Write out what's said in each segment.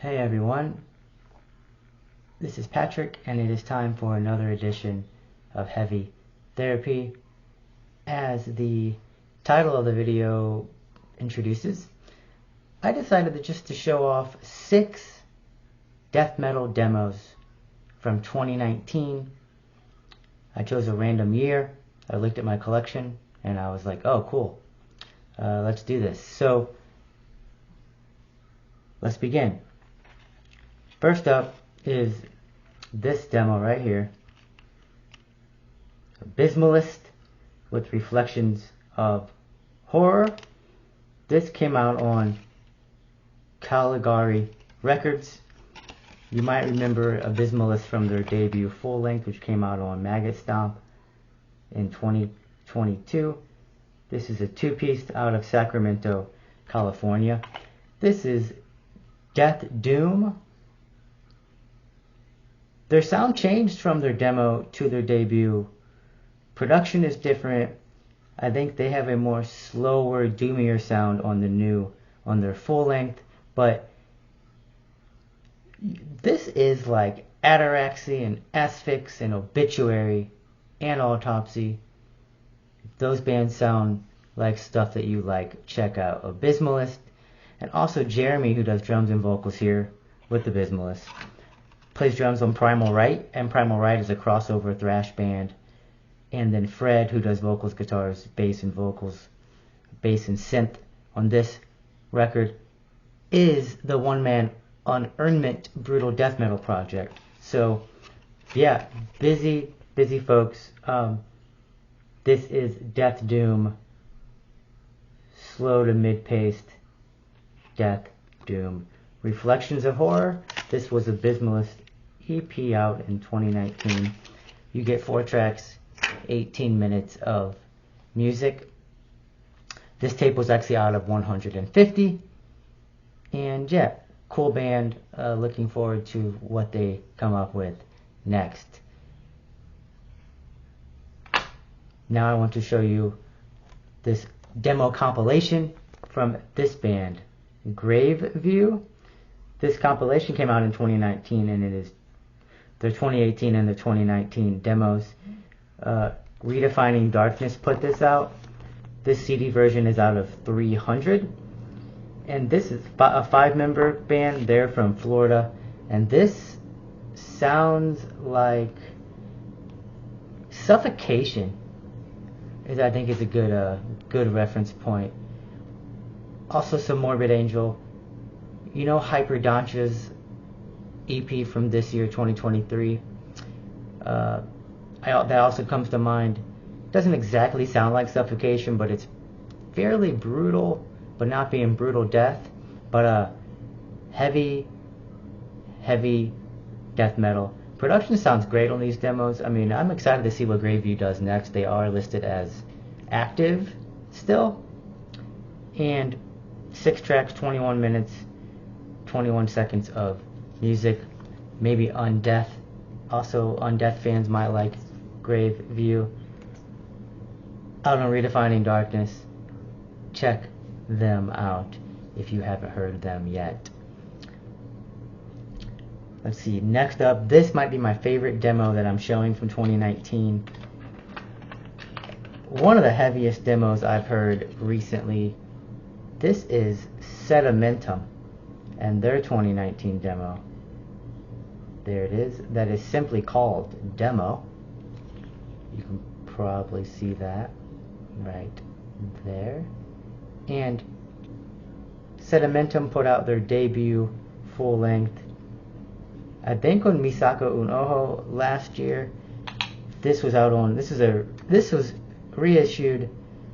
Hey everyone, this is Patrick and it is time for another edition of Heavy Therapy. As the title of the video introduces, I decided just to show off 6 death metal demos from 2019. I chose a random year. I looked at my collection and I was like, oh cool, let's do this. So let's begin. First up is this demo right here, Abysmalist with Reflections of Horror. This came out on Caligari Records. You might remember Abysmalist from their debut full length, which came out on Maggot Stomp in 2022. This is a 2-piece out of Sacramento, California. This is Death Doom. Their sound changed from their demo to their debut. Production is different. I think they have a more slower, doomier sound on their full length, but this is like Ataraxy and Asphyx and Obituary and Autopsy. If those bands sound like stuff that you like, check out Abysmalist. And also Jeremy, who does drums and vocals here with Abysmalist, plays drums on Primal Right, and Primal Right is a crossover thrash band. And then Fred, who does vocals, guitars, bass and vocals, bass and synth on this record, is the one-man Unearnment brutal death metal project. So yeah, busy folks. This is Death Doom, slow to mid-paced Death Doom. Reflections of Horror. This was Abysmalist EP out in 2019. You get 4 tracks, 18 minutes of music. This tape was actually out of 150. And yeah, cool band. Looking forward to what they come up with next. Now I want to show you this demo compilation from this band, Graveview. This compilation came out in 2019, and it is their 2018 and their 2019 demos. Redefining Darkness put this out. This CD version is out of 300. And this is a 5-member band. They're from Florida. And this sounds like Suffocation, I think is a good reference point. Also some Morbid Angel. You know Hyperdontia's EP from this year, 2023. That also comes to mind. Doesn't exactly sound like Suffocation, but it's fairly brutal, but not being brutal death. But heavy death metal. Production sounds great on these demos. I mean, I'm excited to see what Graveview does next. They are listed as active still. And 6 tracks, 21 minutes, 21 seconds of music. Maybe Undeath. Also, Undeath fans might like Graveview. Out on Redefining Darkness. Check them out if you haven't heard them yet. Let's see, next up, this might be my favorite demo that I'm showing from 2019. One of the heaviest demos I've heard recently. This is Sedimentum and their 2019 demo. There it is. That is simply called Demo. You can probably see that right there. And Sedimentum put out their debut full length, I think, on Saco un Ojo last year. This was reissued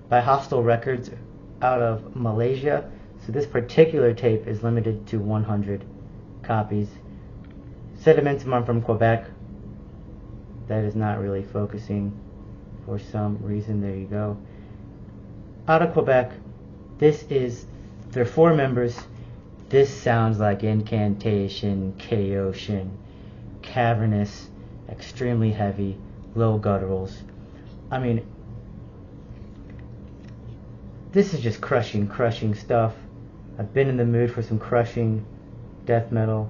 by Hostile Records out of Malaysia. So this particular tape is limited to 100 copies. Sedimentum are from Quebec. That is not really focusing for some reason. There you go. Out of Quebec. This is their 4 members. This sounds like Incantation, Chaosian, cavernous, extremely heavy, low gutturals. I mean, this is just crushing stuff. I've been in the mood for some crushing death metal.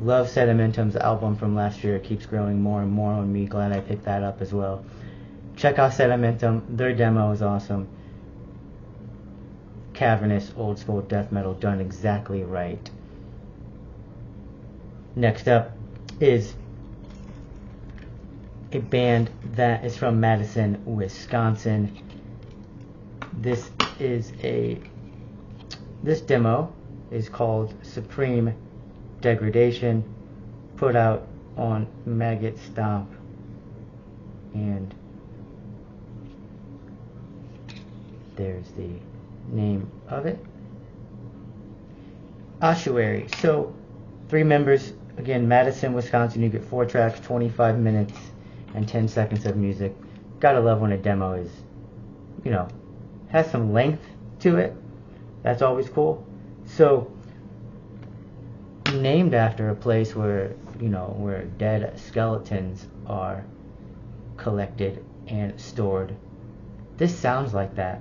Love Sedimentum's album from last year. It keeps growing more and more on me. Glad I picked that up as well. Check out Sedimentum. Their demo is awesome. Cavernous, old school death metal done exactly right. Next up is a band that is from Madison, Wisconsin. This demo is called Supreme Degradation, put out on Maggot Stomp, and there's the name of it. Ossuary. So 3 members, again, Madison, Wisconsin. You get 4 tracks, 25 minutes and 10 seconds of music. Gotta love when a demo is, has some length to it. That's always cool. So named after a place where dead skeletons are collected and stored. This sounds like that.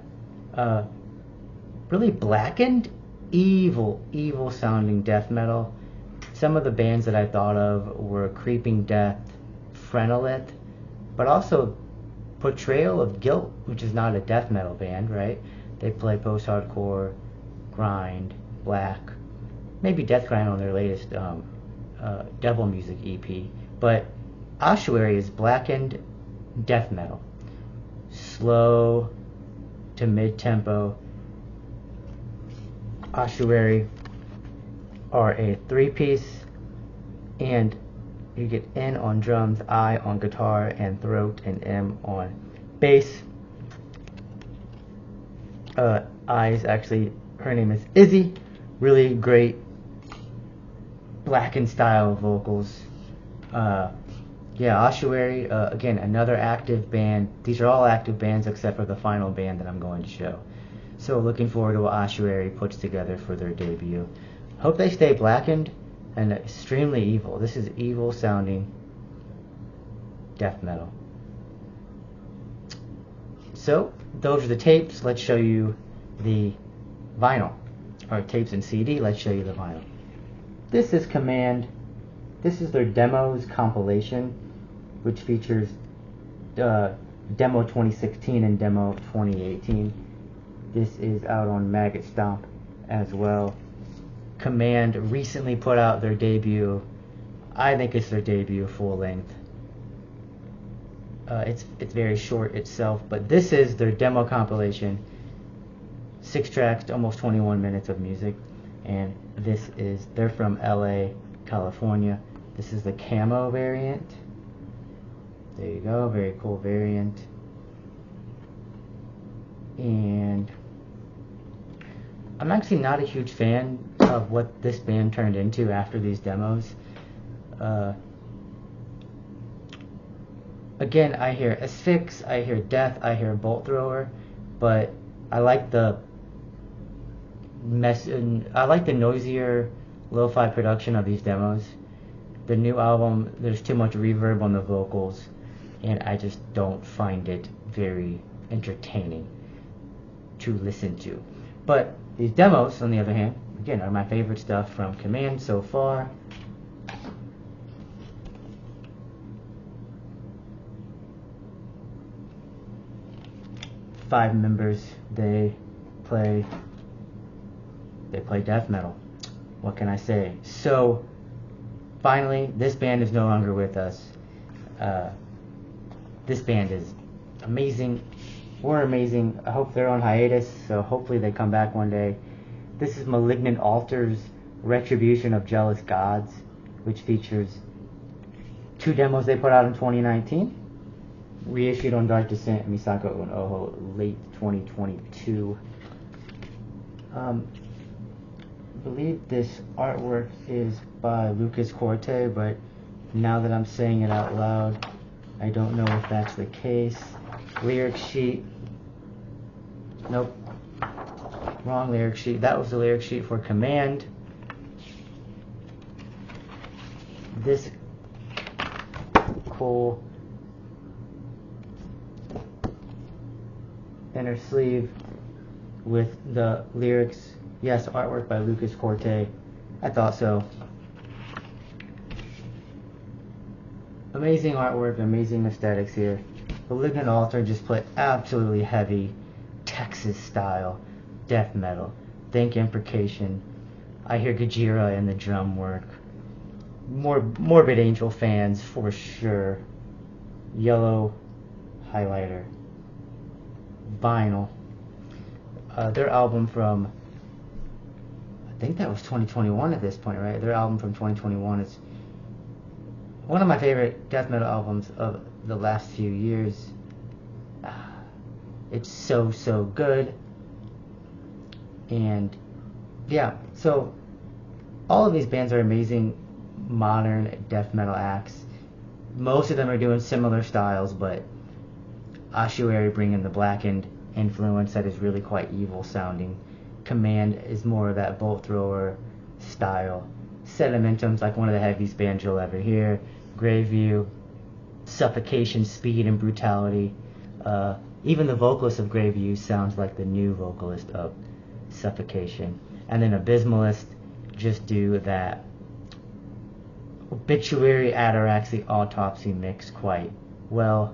Really blackened, evil sounding death metal. Some of the bands that I thought of were Creeping Death, Phrenolith, but also Portrayal of Guilt, which is not a death metal band, right? They play post-hardcore, grind, black, maybe death grind on their latest Devil Music EP. But Ossuary is blackened death metal, slow to mid-tempo. Ossuary are a 3-piece, and you get N on drums, I on guitar, and throat and M on bass. I's actually, her name is Izzy. Really great blackened style vocals. Ossuary, again, another active band. These are all active bands except for the final band that I'm going to show. So looking forward to what Ossuary puts together for their debut. Hope they stay blackened and extremely evil. This is evil sounding death metal. So those are the tapes. Let's show you the vinyl. Or tapes and CD. Let's show you the vinyl. This is Command. This is their demos compilation, which features demo 2016 and demo 2018. This is out on Maggot Stomp as well. Command recently put out their debut. I think it's their debut full length. It's very short itself, but this is their demo compilation. 6 tracks, almost 21 minutes of music, and they're from LA, California. This is the camo variant. There you go, very cool variant. And I'm actually not a huge fan of what this band turned into after these demos. Again, I hear Asphyx, I hear Death, I hear Bolt Thrower, but I like the noisier lo-fi production of these demos. The new album, there's too much reverb on the vocals, and I just don't find it very entertaining to listen to. But these demos, on the other hand, again, are my favorite stuff from Command so far. Five members, they play death metal. What can I say? So, finally, this band is no longer with us. This band is amazing. We're amazing. I hope they're on hiatus, so hopefully they come back one day. This is Malignant Altars, Retribution of Jealous Gods, which features 2 demos they put out in 2019. Reissued on Dark Descent, Saco, and Oho, late 2022. I believe this artwork is by Lucas Corte, but now that I'm saying it out loud, I don't know if that's the case. Lyric sheet. Nope. Wrong lyric sheet. That was the lyric sheet for Command. This cool inner sleeve with the lyrics. Yes, artwork by Lucas Corte. I thought so. Amazing artwork, amazing aesthetics here. Malignant Altar just play absolutely heavy Texas style death metal. Think Imprecation. I hear Gajira in the drum work. Morbid Angel fans for sure. Yellow highlighter. Vinyl. Their album from, I think that was 2021 at this point, right? Their album from 2021 is one of my favorite death metal albums of the last few years. It's so good. And yeah, so all of these bands are amazing modern death metal acts. Most of them are doing similar styles, but Ossuary bringing the blackened influence that is really quite evil sounding. Command is more of that bolt thrower style. Sedimentum's like one of the heaviest bands you'll ever hear. Graveview, suffocation, speed, and brutality. Even the vocalist of Graveview sounds like the new vocalist of Suffocation. And then Abysmalist just do that obituary, ataraxy, autopsy mix quite well.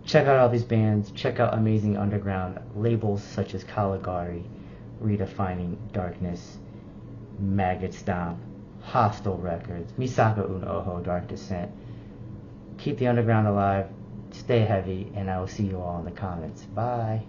Check out all these bands. Check out amazing underground labels such as Caligari, Redefining Darkness, Maggot Stomp, Hostile Records, Saco un Ojo, Dark Descent. Keep the underground alive, stay heavy, and I will see you all in the comments. Bye.